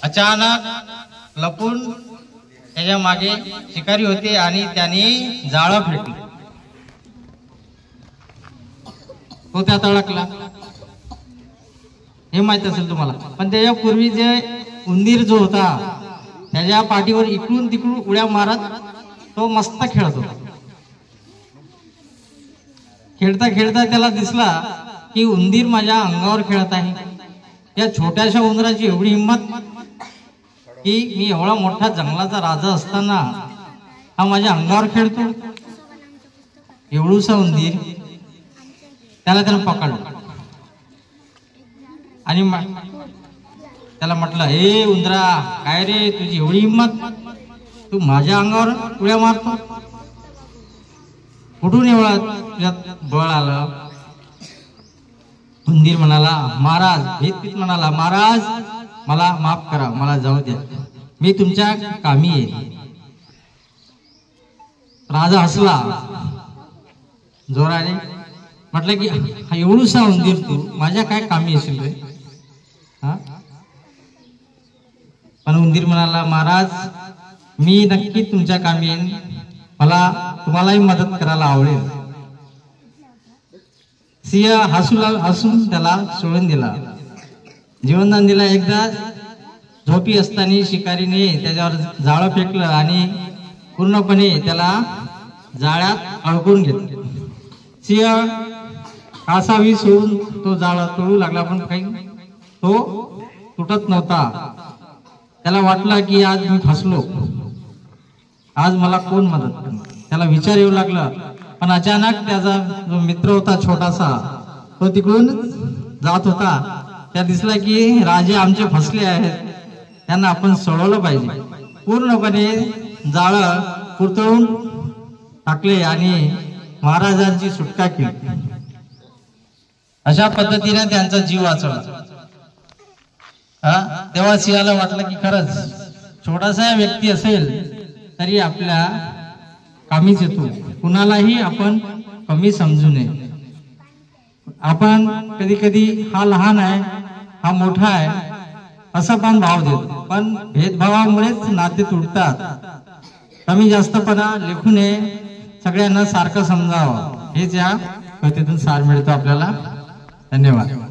अचानक लपून त्याच्या मागे शिकारी होते आणि त्याने जाळं फेकलं. तो त्यात अडकला हे माहित असेल तुम्हाला. पण त्याच्यापूर्वी जे उंदीर जो होता त्याच्या पाठीवर इकडून तिकडून उड्या मारत तो मस्त खेळत होता. खेळता खेळता त्याला दिसला की उंदीर माझ्या अंगावर खेळत आहे. या छोट्याशा उंदराची एवढी हिंमत की मी एवढा मोठा जंगलाचा राजा असताना हा माझ्या अंगावर खेळतो. एवढूसा उंदीर त्यानं पकडलं आणि त्याला म्हटलं, ए उंदरा, काय रे तुझी एवढी हिंमत, तू माझ्या अंगावर उड्या मारतो, कुठून एवढा तुझ्यात बळ आलं? उंदीर म्हणाला, महाराज, भीत म्हणाला, महाराज मला माफ करा, मला जाऊ द्या, मी तुमच्या कामी येईल. राजा हसला जोराने, म्हटलं की हा एवढूसा उंदीर तू माझ्या काय कामी येशील रे? हा? पण उंदीर म्हणाला, महाराज मी नक्की तुमच्या कामी येईन, मला तुम्हालाही मदत करायला आवडेल. सिंह हसून त्याला सोडून दिला, जीवनदान दिला. एकदा झोपी असताना शिकारीने त्याच्यावर जाळं फेकलं आणि पूर्णपणे त्याला जाळ्यात अडकून घेतलं. सिंह कासावी सोडून तो जाळं तोडू लागला, पण काही तो तुटत नव्हता. त्याला वाटलं की आज मी फसलो, आज मला कोण मदत करणार? त्याला विचार येऊ लागला. पण अचानक त्याचा जो मित्र होता छोटासा, तो तिकडून जात होता. त्या दिसला की राजे आमचे फसले आहेत, त्यांना आपण सोडवलं पाहिजे. पूर्णपणे जाळं कुरतळून टाकले आणि महाराजांची सुटका केली. अशा पद्धतीने त्यांचा जीव वाचवला. तेव्हा सिंहाला वाटलं की खरंच छोटासा व्यक्ती असेल तरी आपल्या कामीच येतो. कुणालाही आपण कमी समजू नये. आपण कधी कधी हा लहान आहे, हा मोठा आहे असं पण भाव देतो, पण भेदभावामुळेच नाते तुटतात. कमी जास्तपणा लेखू नये, सगळ्यांना सारखं समजावं, हेच या कथेतून सार मिळतो आपल्याला. धन्यवाद.